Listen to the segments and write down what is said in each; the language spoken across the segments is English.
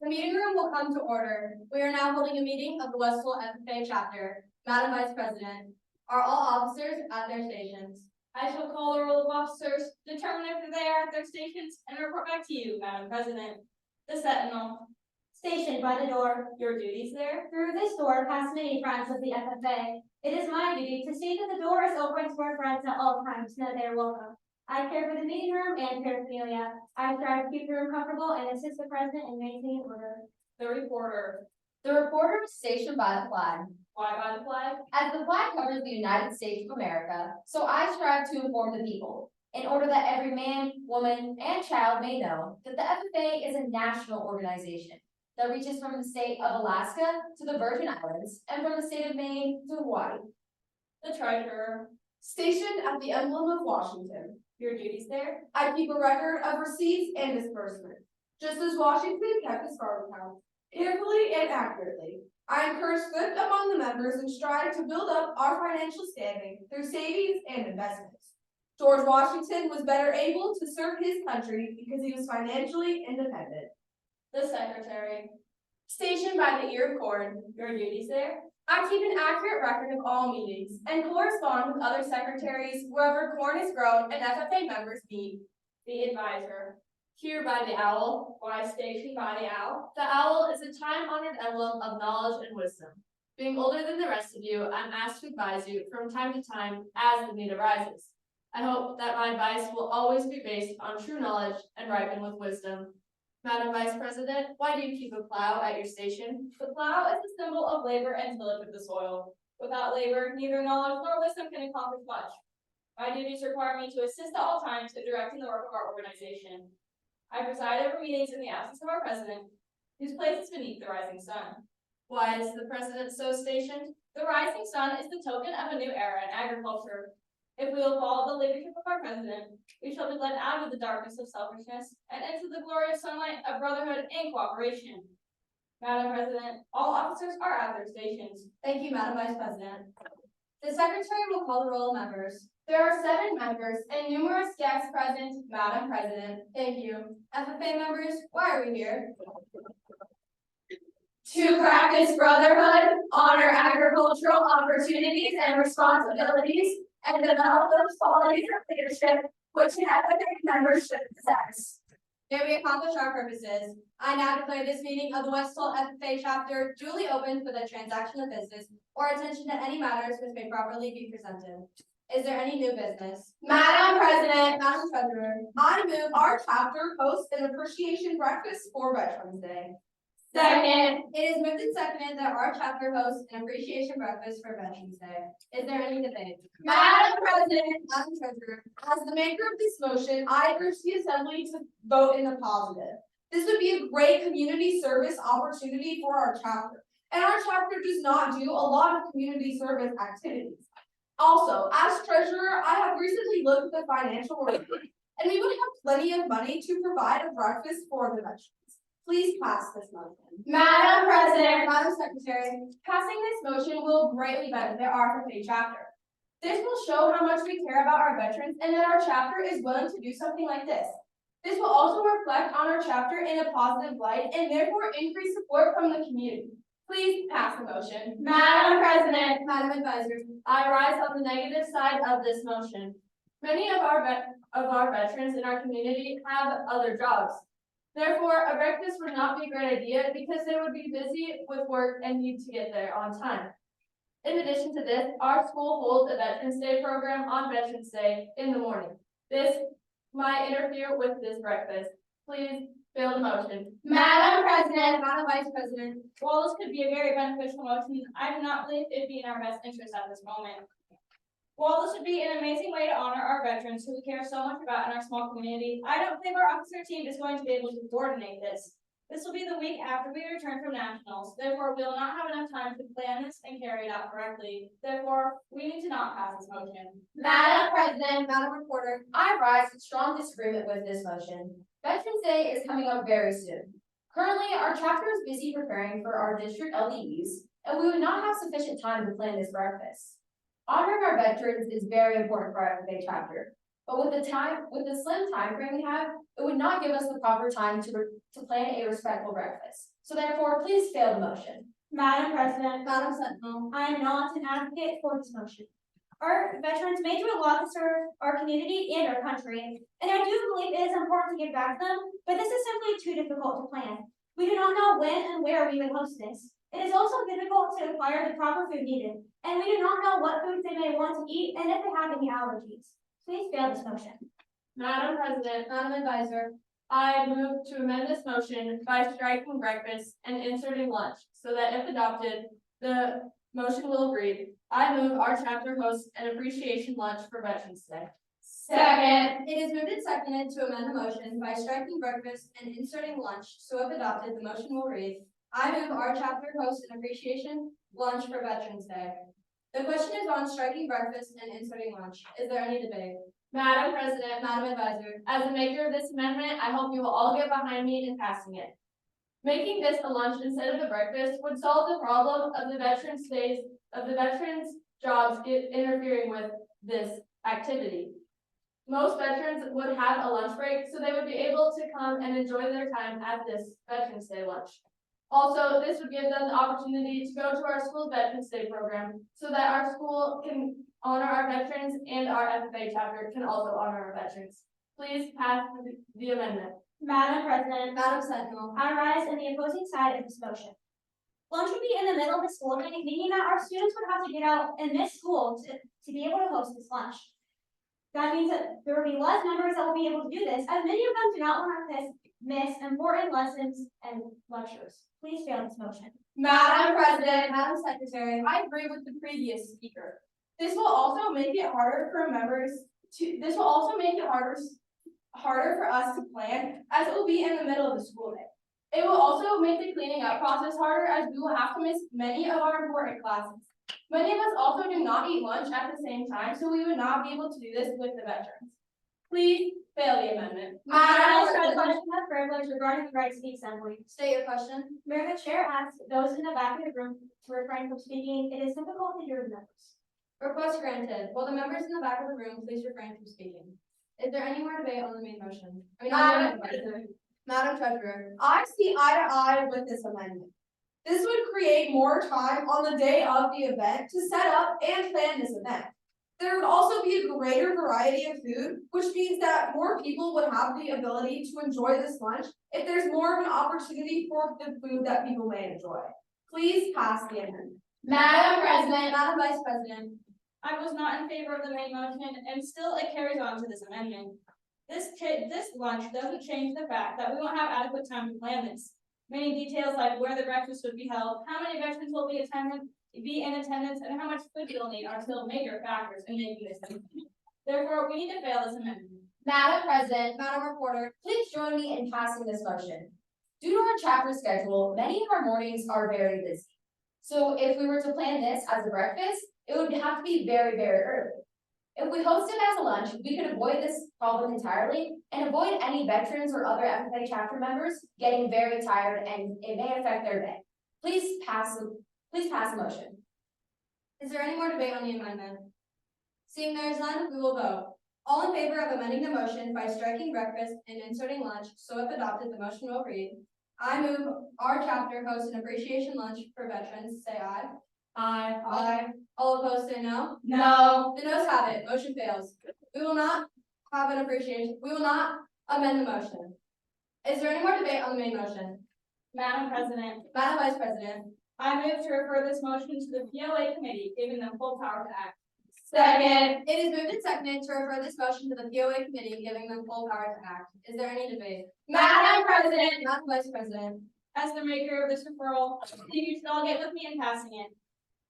The meeting room will come to order. We are now holding a meeting of the West Holt FFA chapter. Madam Vice President, are all officers at their stations? I shall call the roll of officers, determine if they are at their stations, and report back to you, Madam President. The Sentinel. Stationed by the door. Your duties there? Through this door pass many friends of the FFA. It is my duty to see that the door is open to our friends at all times, and that they are welcome. I care for the meeting room and paraphernalia. I strive to keep the room comfortable and assist the president in maintaining order. The reporter. The reporter is stationed by the flag. Why by the flag? As the flag covers the United States of America, so I strive to inform the people, in order that every man, woman, and child may know that the FFA is a national organization that reaches from the state of Alaska to the Virgin Islands and from the state of Maine to Hawaii. The treasurer. Stationed at the emblem of Washington. Your duties there? I keep a record of receipts and disbursements, just as Washington kept his farm account, carefully and accurately. I encourage thrift among the members and strive to build up our financial standing through savings and investments. George Washington was better able to serve his country because he was financially independent. The secretary. Stationed by the ear of corn. Your duties there? I keep an accurate record of all meetings and correspond with other secretaries wherever corn is grown and FFA members meet. The advisor. Here by the owl. Why stationed by the owl? The owl is a time-honored emblem of knowledge and wisdom. Being older than the rest of you, I'm asked to advise you from time to time as the need arises. I hope that my advice will always be based on true knowledge and ripen with wisdom. Madam Vice President, why do you keep a plow at your station? The plow is a symbol of labor and tillage of the soil. Without labor, neither knowledge nor wisdom can accomplish much. My duties require me to assist at all times in directing the work of our organization. I preside over meetings in the absence of our president, whose place is beneath the rising sun. Why is the president so stationed? The rising sun is the token of a new era in agriculture. If we will follow the leadership of our president, we shall be led out of the darkness of selfishness and into the glorious sunlight of brotherhood and cooperation. Madam President, all officers are at their stations. Thank you, Madam Vice President. The secretary will call the roll of members. There are 7 members and numerous guests present, Madam President. Thank you. FFA members, why are we here? To practice brotherhood, honor agricultural opportunities and responsibilities, and develop those qualities of leadership which an FFA member should possess. May we accomplish our purposes. I now declare this meeting of the West Holt FFA chapter duly open for the transaction of business or attention to any matters which may properly be presented. Is there any new business? Madam President, Madam Treasurer, I move our chapter host an appreciation breakfast for Veterans Day. Second. It is moved and seconded that our chapter hosts an appreciation breakfast for Veterans Day. Is there any debate? Madam President, Madam Treasurer, as the maker of this motion, I urge the Assembly to vote in the positive. This would be a great community service opportunity for our chapter, and our chapter does not do a lot of community service activities. Also, as treasurer, I have recently looked at the financial report, and we would have plenty of money to provide a breakfast for the veterans. Please pass this motion. Madam President, Madam Secretary, passing this motion will greatly benefit our FFA chapter. This will show how much we care about our veterans and that our chapter is willing to do something like this. This will also reflect on our chapter in a positive light and therefore increase support from the community. Please pass the motion. Madam President, Madam Advisor, I rise on the negative side of this motion. Many of our veterans in our community have other jobs. Therefore, a breakfast would not be a great idea because they would be busy with work and need to get there on time. In addition to this, our school holds a Veterans Day program on Veterans Day in the morning. This might interfere with this breakfast. Please fill the motion. Madam President, Madam Vice President, While this could be a very beneficial motion, I do not believe it be in our best interest at this moment. While this would be an amazing way to honor our veterans who we care so much about in our small community, I don't think our officer team is going to be able to coordinate this. This will be the week after we return from nationals. Therefore, we will not have enough time to plan this and carry it out correctly. Therefore, we need to not pass this motion. Madam President, Madam Reporter, I rise in strong disagreement with this motion. Veterans Day is coming up very soon. Currently, our chapter is busy preparing for our district LDEs, and we would not have sufficient time to plan this breakfast. Honoring our veterans is very important for our FFA chapter, but with the slim time frame we have, it would not give us the proper time to plan a respectful breakfast. So therefore, please fail the motion. Madam President, Madam Sentinel. I am not an advocate for this motion. Our veterans may do a lot to serve our community and our country, and I do believe it is important to give back to them, but this is simply too difficult to plan. We do not know when and where we will host this. It is also difficult to acquire the proper food needed, and we do not know what foods they may want to eat and if they have any allergies. Please fail this motion. Madam President, Madam Advisor. I move to amend this motion by striking breakfast and inserting lunch, so that if adopted, the motion will read, I move our chapter hosts an appreciation lunch for Veterans Day. Second. It is moved and seconded to amend the motion by striking breakfast and inserting lunch, so if adopted, the motion will read, I move our chapter hosts an appreciation lunch for Veterans Day. The question is on striking breakfast and inserting lunch. Is there any debate? Madam President, Madam Advisor. as the maker of this amendment, I hope you will all get behind me in passing it. Making this a lunch instead of a breakfast would solve the problem of the veterans' jobs interfering with this activity. Most veterans would have a lunch break, so they would be able to come and enjoy their time at this Veterans Day lunch. Also, this would give them the opportunity to go to our school's Veterans Day program, so that our school can honor our veterans and our FFA chapter can also honor our veterans. Please pass the amendment. Madam President, Madam Sentinel. I rise in the opposing side of this motion. Lunch would be in the middle of the school day, meaning that our students would have to get out and miss school to be able to host this lunch. That means that there will be less members that will be able to do this, as many of them do not want to miss important lessons and lectures. Please fail this motion. Madam President. Madam Secretary. I agree with the previous speaker. This will also make it harder for harder for us to plan, as it will be in the middle of the school day. It will also make the cleaning up process harder, as we will have to miss many of our important classes. Many of us also do not eat lunch at the same time, so we would not be able to do this with the veterans. Please fail the amendment. Madam President, question of privilege regarding the rights of the assembly. State your question. Mayor, the chair asks those in the back of the room to refrain from speaking. It is difficult to hear the members. Request granted. Will the members in the back of the room please refrain from speaking? Is there any more debate on the main motion? Madam Treasurer. I see eye to eye with this amendment. This would create more time on the day of the event to set up and plan this event. There would also be a greater variety of food, which means that more people would have the ability to enjoy this lunch if there's more of an opportunity for the food that people may enjoy. Please pass the amendment. Madam President. Madam Vice President. I was not in favor of the main motion, and still it carries on to this amendment. This lunch doesn't change the fact that we won't have adequate time to plan this. Many details like where the breakfast would be held, how many veterans will be in attendance, and how much food we'll need are still major factors in making this decision. Therefore, we need to fail this amendment. Madam President, Madam Reporter. please join me in passing this motion. Due to our chapter schedule, many of our mornings are very busy. So if we were to plan this as a breakfast, it would have to be very, very early. If we host it as a lunch, we could avoid this problem entirely and avoid any veterans or other FFA chapter members getting very tired, and it may affect their day. Please pass the motion. Is there any more debate on the amendment? Seeing there is none, we will vote. All in favor of amending the motion by striking breakfast and inserting lunch, so if adopted, the motion will read, I move our chapter host an appreciation lunch for veterans, say aye. Aye. Aye. All opposed say no. No. The noes have it, motion fails. We will not amend the motion. Is there any more debate on the main motion? Madam President, Madam Vice President. I move to refer this motion to the POA committee, giving them full power to act. Second. It is moved and seconded to refer this motion to the POA committee, giving them full power to act. Is there any debate? Madam President. Madam Vice President. As the maker of this referral, you should all get with me in passing it.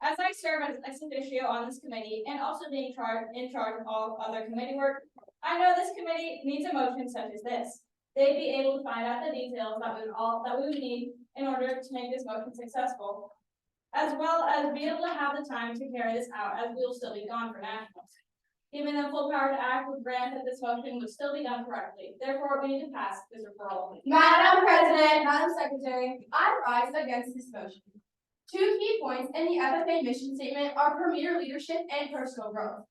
As I serve as ex officio on this committee and also being in charge of all other committee work, I know this committee needs a motion such as this. They'd be able to find out the details that we would need in order to make this motion successful, as well as be able to have the time to carry this out, as we will still be gone for nationals. Giving them full power to act would grant that this motion would still be done correctly. Therefore, we need to pass this referral. Madam President. Madam Secretary, I rise against this motion. Two key points in the FFA mission statement are premier leadership and personal growth.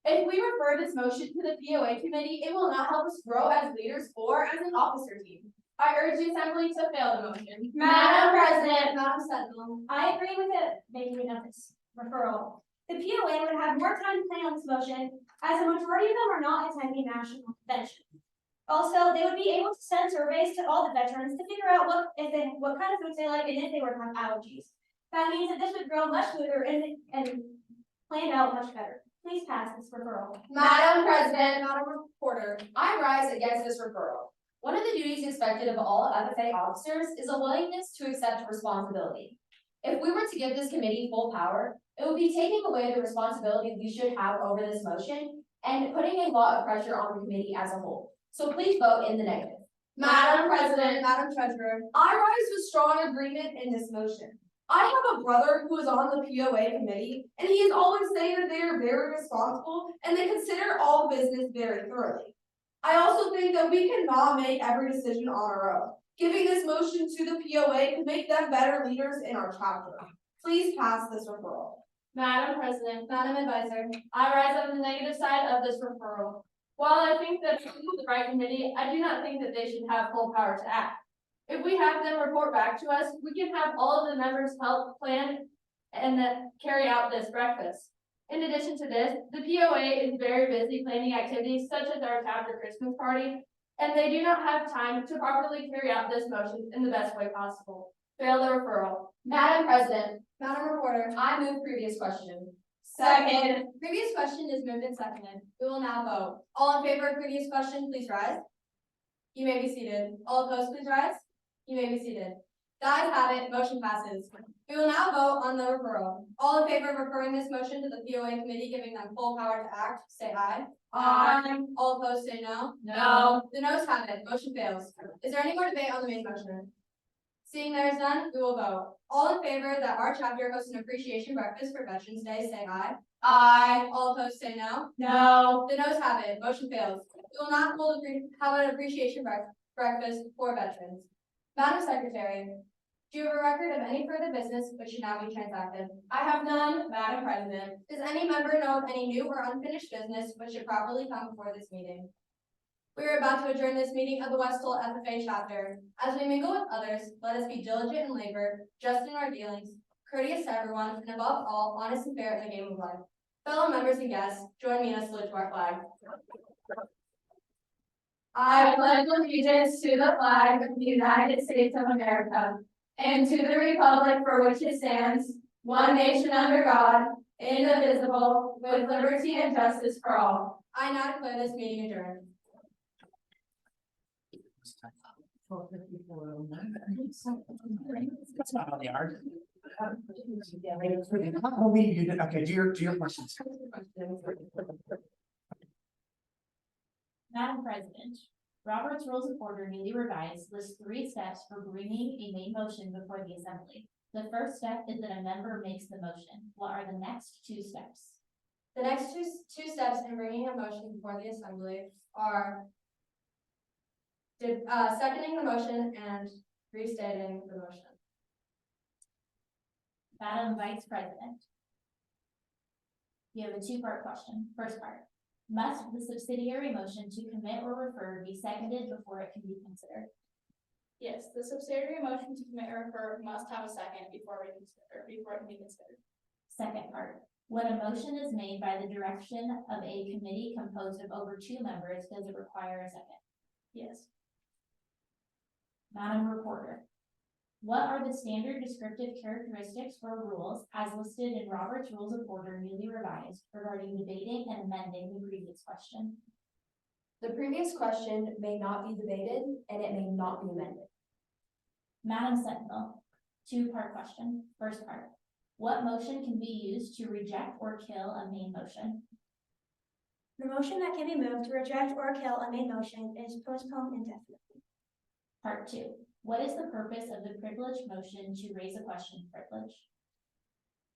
If we refer this motion to the POA committee, it will not help us grow as leaders or as an officer team. I urge the assembly to fail the motion. Madam President. Madam Sentinel. I agree with it, making of this referral. The POA would have more time to plan on this motion, as a majority of them are not attending national convention. Also, they would be able to send surveys to all the veterans to figure out what kind of foods they like and if they were to have allergies. That means that this would grow much smoother and planned out much better. Please pass this referral. Madam President, Madam Reporter. I rise against this referral. One of the duties expected of all FFA officers is a willingness to accept responsibility. If we were to give this committee full power, it would be taking away the responsibility we should have over this motion and putting a lot of pressure on the committee as a whole. So please vote in the negative. Madam President, Madam Treasurer, I rise with strong agreement in this motion. I have a brother who is on the POA committee, and he is always saying that they are very responsible and they consider all business very thoroughly. I also think that we cannot make every decision on our own. Giving this motion to the POA could make them better leaders in our chapter. Please pass this referral. Madam President, Madam Advisor. I rise on the negative side of this referral. While I think that this is the right committee, I do not think that they should have full power to act. If we have them report back to us, we can have all of the members help plan and carry out this breakfast. In addition to this, the POA is very busy planning activities such as our chapter Christmas party, and they do not have time to properly carry out this motion in the best way possible. Fail the referral. Madam President, Madam Reporter. I move previous question. Second. Previous question is moved and seconded. We will now vote. All in favor of previous question, please rise. You may be seated. All opposed, please rise. You may be seated. The ayes have it, motion passes. We will now vote on the referral. All in favor of referring this motion to the POA committee, giving them full power to act, say aye. Aye. All opposed, say no. No. The noes have it, motion fails. Is there any more debate on the main motion? Seeing there is none, we will vote. All in favor that our chapter hosts an appreciation breakfast for Veterans Day, say aye. Aye. All opposed, say no. No. The noes have it, motion fails. We will not have an appreciation breakfast for veterans. Madam Secretary, do you have a record of any further business which should now be transacted? I have none, Madam President. Does any member know of any new or unfinished business which should properly come before this meeting? We are about to adjourn this meeting of the West Holt FFA chapter. As we mingle with others, let us be diligent in labor, just in our dealings, courteous to everyone, and above all, honest and fair in the game of life. Fellow members and guests, join me in a salute to our flag. I pledge allegiance to the flag of the United States of America and to the republic for which it stands, one nation under God, indivisible, with liberty and justice for all. I now declare this meeting adjourned. That's not how they are. Okay, do your questions. Madam President, Robert's Rules of Order newly revised lists 3 steps for bringing a main motion before the assembly. The first step is that a member makes the motion. What are the next 2 steps? The next two steps in bringing a motion before the assembly are seconding the motion and restating the motion. Madam Vice President, you have a 2-part question. First part, must the subsidiary motion to commit or refer be seconded before it can be considered? Yes, the subsidiary motion to commit or refer must have a second before it can be considered. Second part, when a motion is made by the direction of a committee composed of over 2 members, does it require a second? Yes. Madam Reporter, what are the standard descriptive characteristics or rules as listed in Robert's Rules of Order newly revised regarding debating and amending the previous question? The previous question may not be debated and it may not be amended. Madam Sentinel, 2-part question. First part, what motion can be used to reject or kill a main motion? The motion that can be moved to reject or kill a main motion is postponed indefinitely. Part 2, what is the purpose of the privileged motion to raise a question privilege?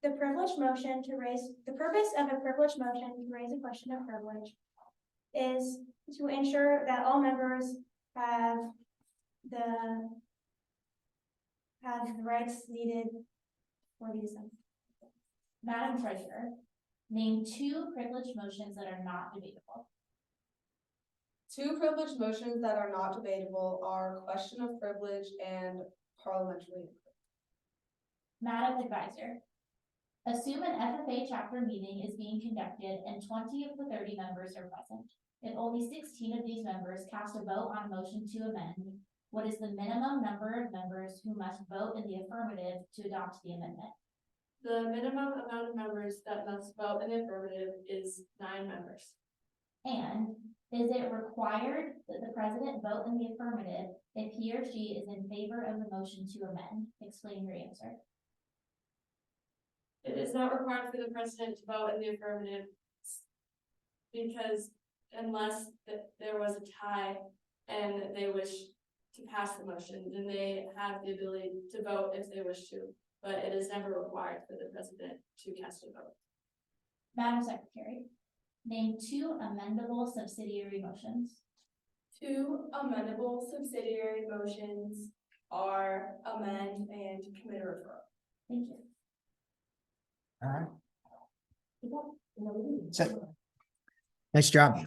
The purpose of a privileged motion to raise a question of privilege is to ensure that all members have the rights needed for the assembly. Madam Treasurer, name 2 privileged motions that are not debatable. Two privileged motions that are not debatable are question of privilege and parliamentary. Madam Advisor. Assume an FFA chapter meeting is being conducted and 20 of the 30 members are present. If only 16 of these members cast a vote on a motion to amend, what is the minimum number of members who must vote in the affirmative to adopt the amendment? The minimum amount of members that must vote in the affirmative is 9 members. And is it required that the president vote in the affirmative if he or she is in favor of the motion to amend? Explain your answer. It is not required for the president to vote in the affirmative because unless there was a tie and they wish to pass the motion, then they have the ability to vote if they wish to, but it is never required for the president to cast a vote. Madam Secretary, name 2 amendable subsidiary motions. 2 amendable subsidiary motions are amend and committee referral. Thank you. All right. So, nice job.